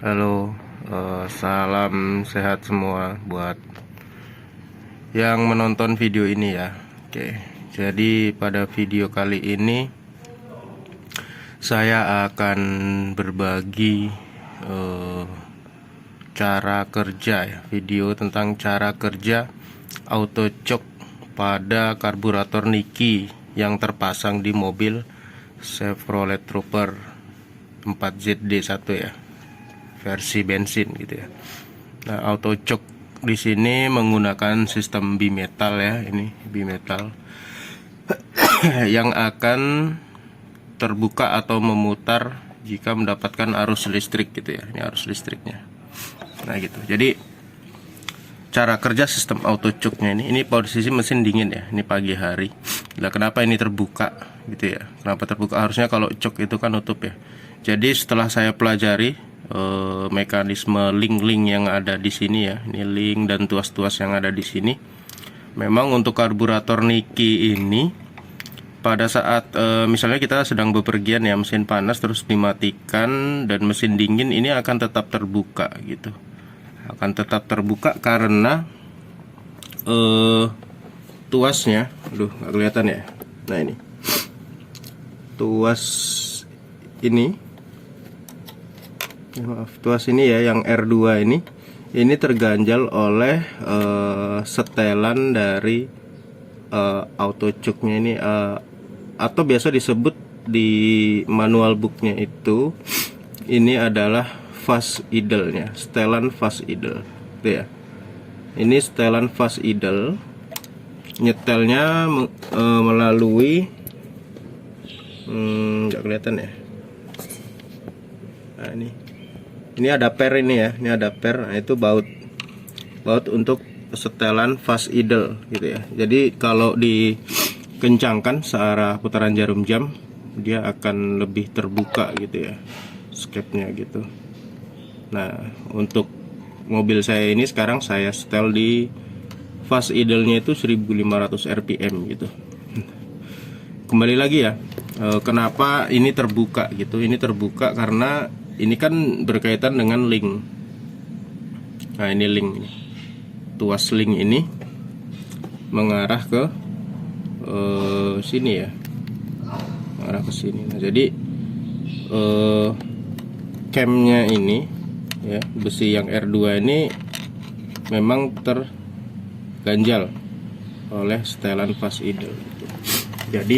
Halo, salam sehat semua buat yang menonton video ini ya. Oke, jadi pada video kali ini saya akan berbagi cara kerja ya, video tentang cara kerja auto choke pada karburator Niki yang terpasang di mobil Chevrolet Trooper 4ZD1 ya, versi bensin gitu ya. Nah, auto choke di sini menggunakan sistem bimetal ya, ini bimetal yang akan terbuka atau memutar jika mendapatkan arus listrik gitu ya. Ini arus listriknya. Nah, gitu. Jadi cara kerja sistem auto choke-nya ini posisi mesin dingin ya. Ini pagi hari. Nah, kenapa ini terbuka gitu ya? Kenapa terbuka? Harusnya kalau choke itu kan nutup ya. Jadi setelah saya pelajari mekanisme link-link yang ada di sini ya, ini link dan tuas-tuas yang ada di sini. Memang untuk karburator Niki ini pada saat misalnya kita sedang bepergian ya, mesin panas terus dimatikan dan mesin dingin, ini akan tetap terbuka gitu. Akan tetap terbuka karena tuasnya, aduh nggak kelihatan ya. Nah, ini tuas ini, maaf, tuas ini ya, yang R2 ini terganjal oleh setelan dari auto choke-nya ini, atau biasa disebut di manual booknya itu, ini adalah fast idle-nya, setelan fast idle itu ya. Ini setelan fast idle, nyetelnya melalui nggak kelihatan ya. Nah, ini ada per, ini ya, ini ada per. Nah, itu baut untuk setelan fast idle gitu ya. Jadi kalau dikencangkan searah putaran jarum jam, dia akan lebih terbuka gitu ya, skepnya gitu. Nah, untuk mobil saya ini sekarang saya setel di fast idle-nya itu 1500 rpm gitu. Kembali lagi ya, kenapa ini terbuka gitu? Ini terbuka karena ini kan berkaitan dengan link. Nah, ini link ini. Tuas link ini mengarah ke sini ya. Mengarah ke sini. Nah, jadi camnya ini ya, besi yang R2 ini memang terganjal oleh setelan fast idle gitu. Jadi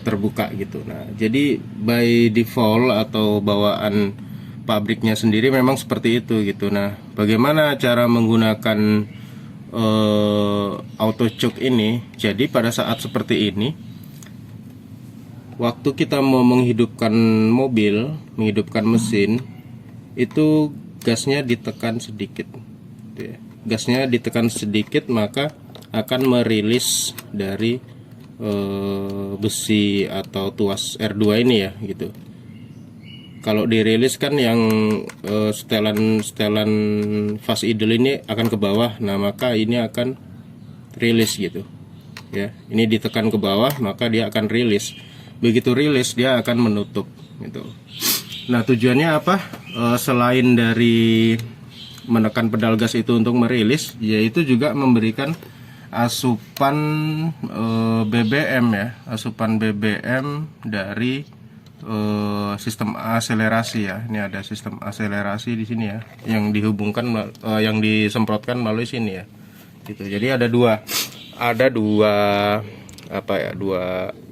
terbuka gitu. Nah, jadi by default atau bawaan pabriknya sendiri memang seperti itu gitu. Nah, bagaimana cara menggunakan auto choke ini? Jadi pada saat seperti ini, waktu kita mau menghidupkan mobil, menghidupkan mesin, itu gasnya ditekan sedikit gitu ya. Gasnya ditekan sedikit, maka akan merilis dari besi atau tuas R2 ini ya gitu. Kalau dirilis kan yang setelan fast idle ini akan ke bawah, nah maka ini akan rilis gitu ya. Ini ditekan ke bawah, maka dia akan rilis. Begitu rilis, dia akan menutup gitu. Nah, tujuannya apa? Selain dari menekan pedal gas itu untuk merilis, yaitu juga memberikan asupan BBM ya, asupan BBM dari sistem akselerasi ya. Ini ada sistem akselerasi di sini ya, yang dihubungkan, yang disemprotkan melalui sini ya. Gitu. Jadi ada dua apa ya?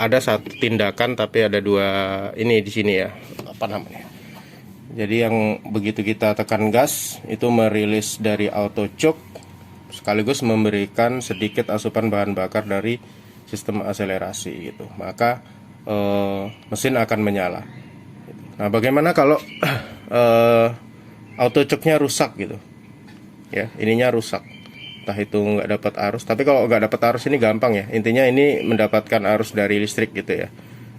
Ada satu tindakan tapi ada dua ini di sini ya. Apa namanya? Jadi yang begitu kita tekan gas itu merilis dari auto choke, sekaligus memberikan sedikit asupan bahan bakar dari sistem akselerasi gitu. Maka mesin akan menyala. Nah, bagaimana kalau auto choke-nya rusak gitu? Ya, ininya rusak. Entah itu nggak dapat arus. Tapi kalau nggak dapat arus ini gampang ya. Intinya ini mendapatkan arus dari listrik gitu ya.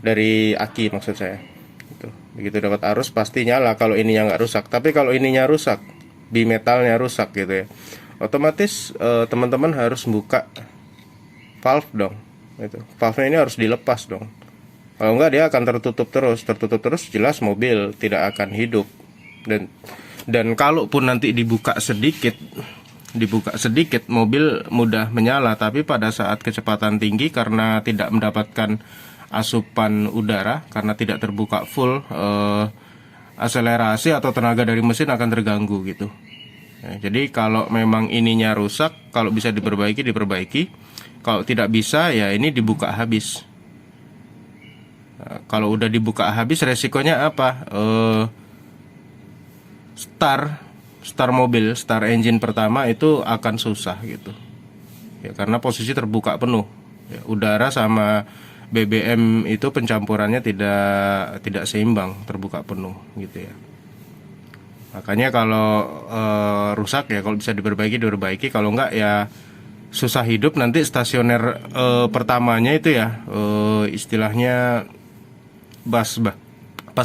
Dari aki maksud saya. Gitu. Begitu dapat arus pasti nyala kalau ininya nggak rusak. Tapi kalau ininya rusak, bimetalnya rusak gitu ya, otomatis teman-teman harus buka valve dong. Itu valve-nya ini harus dilepas dong. Kalau enggak dia akan tertutup terus jelas mobil tidak akan hidup Dan kalaupun nanti dibuka sedikit mobil mudah menyala, tapi pada saat kecepatan tinggi karena tidak mendapatkan asupan udara, karena tidak terbuka full, akselerasi atau tenaga dari mesin akan terganggu gitu. Jadi kalau memang ininya rusak, kalau bisa diperbaiki. Kalau tidak bisa, ya ini dibuka habis. Kalau udah dibuka habis, resikonya apa? Start mobil, start engine pertama itu akan susah gitu. Ya, karena posisi terbuka penuh. Ya, udara sama BBM itu pencampurannya tidak seimbang, terbuka penuh gitu ya. Makanya kalau rusak ya kalau bisa diperbaiki. Kalau enggak ya susah hidup. Nanti stasioner pertamanya itu ya istilahnya pas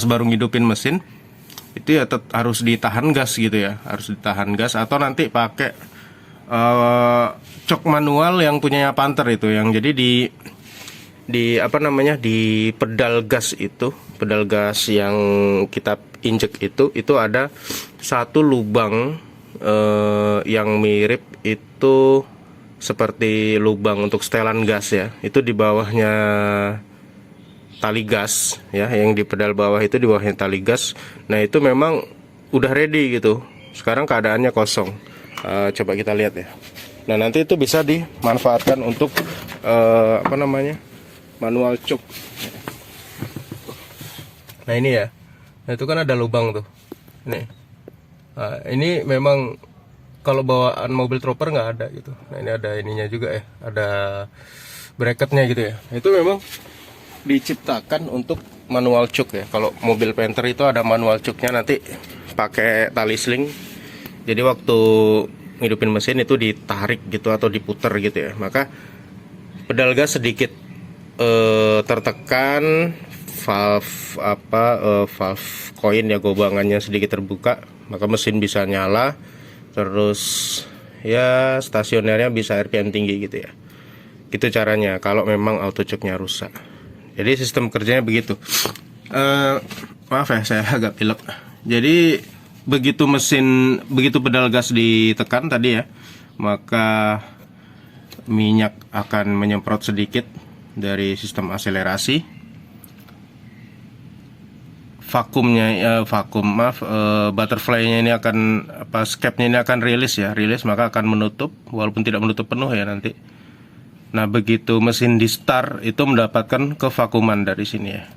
baru ngidupin mesin itu ya harus ditahan gas gitu ya, harus ditahan gas, atau nanti pakai cok manual yang punyanya Panther itu, yang jadi di pedal gas yang kita injek itu ada satu lubang yang mirip itu seperti lubang untuk setelan gas ya, itu di bawahnya tali gas ya, yang di pedal bawah itu di bawahnya tali gas. Nah itu memang udah ready gitu, sekarang keadaannya kosong. Coba kita lihat ya. Nah nanti itu bisa dimanfaatkan untuk manual choke. Nah ini ya, nah itu kan ada lubang tuh. Ini memang kalau bawaan mobil trooper nggak ada gitu. Nah ini ada ininya juga ya, ada bracketnya gitu ya. Itu memang diciptakan untuk manual choke ya. Kalau mobil Panther itu ada manual choke-nya, nanti pakai tali sling. Jadi waktu ngidupin mesin itu ditarik gitu atau diputer gitu ya. Maka pedal gas sedikit tertekan, valve koin ya, gobangannya sedikit terbuka, maka mesin bisa nyala. Terus ya stasionernya bisa RPM tinggi gitu ya. Itu caranya kalau memang auto choke-nya rusak. Jadi sistem kerjanya begitu. Maaf ya, saya agak pilek. Jadi begitu pedal gas ditekan tadi ya, maka minyak akan menyemprot sedikit dari sistem akselerasi. Butterfly-nya ini akan scape-nya ini akan rilis, maka akan menutup, walaupun tidak menutup penuh ya nanti. Nah begitu mesin di start itu mendapatkan kevakuman dari sini ya.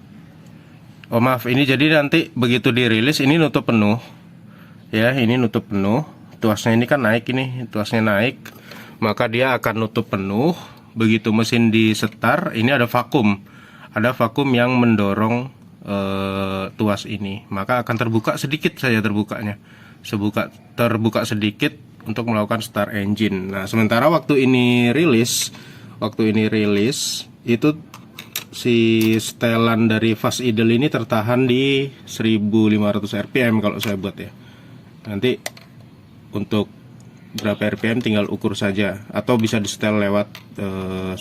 Ini jadi nanti begitu dirilis ini nutup penuh ya, ini nutup penuh, tuasnya ini kan naik, ini tuasnya naik, maka dia akan nutup penuh. Begitu mesin di start, ini ada vakum yang mendorong tuas ini, maka akan terbuka sedikit saja, terbuka sedikit untuk melakukan start engine. Nah sementara waktu ini rilis itu si setelan dari fast idle ini tertahan di 1500 rpm kalau saya buat ya. Nanti untuk berapa rpm tinggal ukur saja, atau bisa di setel lewat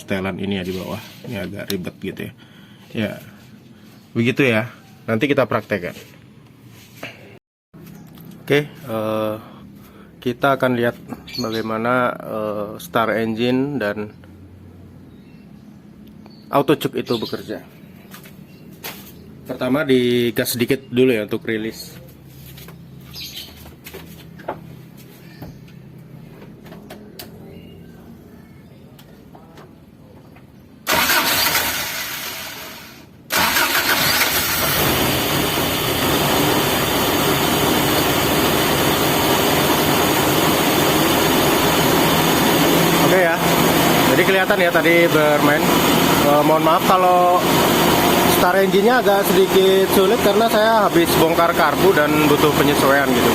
setelan ini ya di bawah. Ini agak ribet gitu ya. Ya begitu ya, nanti kita praktekkan. Oke, kita akan lihat bagaimana start engine dan auto choke itu bekerja. Pertama digas sedikit dulu ya untuk rilis. Oke ya, jadi kelihatan ya tadi bermain. Mohon maaf kalau start engine-nya agak sedikit sulit karena saya habis bongkar karbu dan butuh penyesuaian gitu.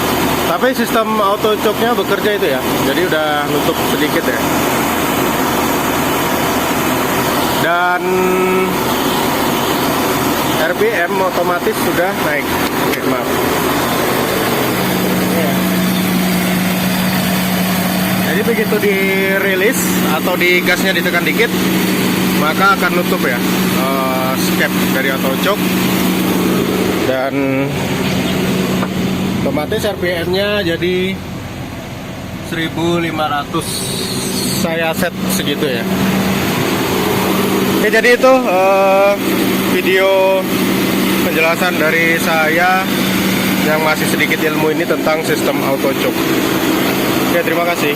Tapi sistem auto choke-nya bekerja itu ya, jadi udah nutup sedikit ya. Dan RPM otomatis sudah naik. Oke, maaf. Jadi begitu dirilis atau di gasnya ditekan dikit, maka akan nutup ya scape dari auto choke, dan Otomatis RPM-nya jadi 1500, saya set segitu ya. Oke, jadi itu video penjelasan dari saya yang masih sedikit ilmu ini tentang sistem auto choke. Oke, terima kasih.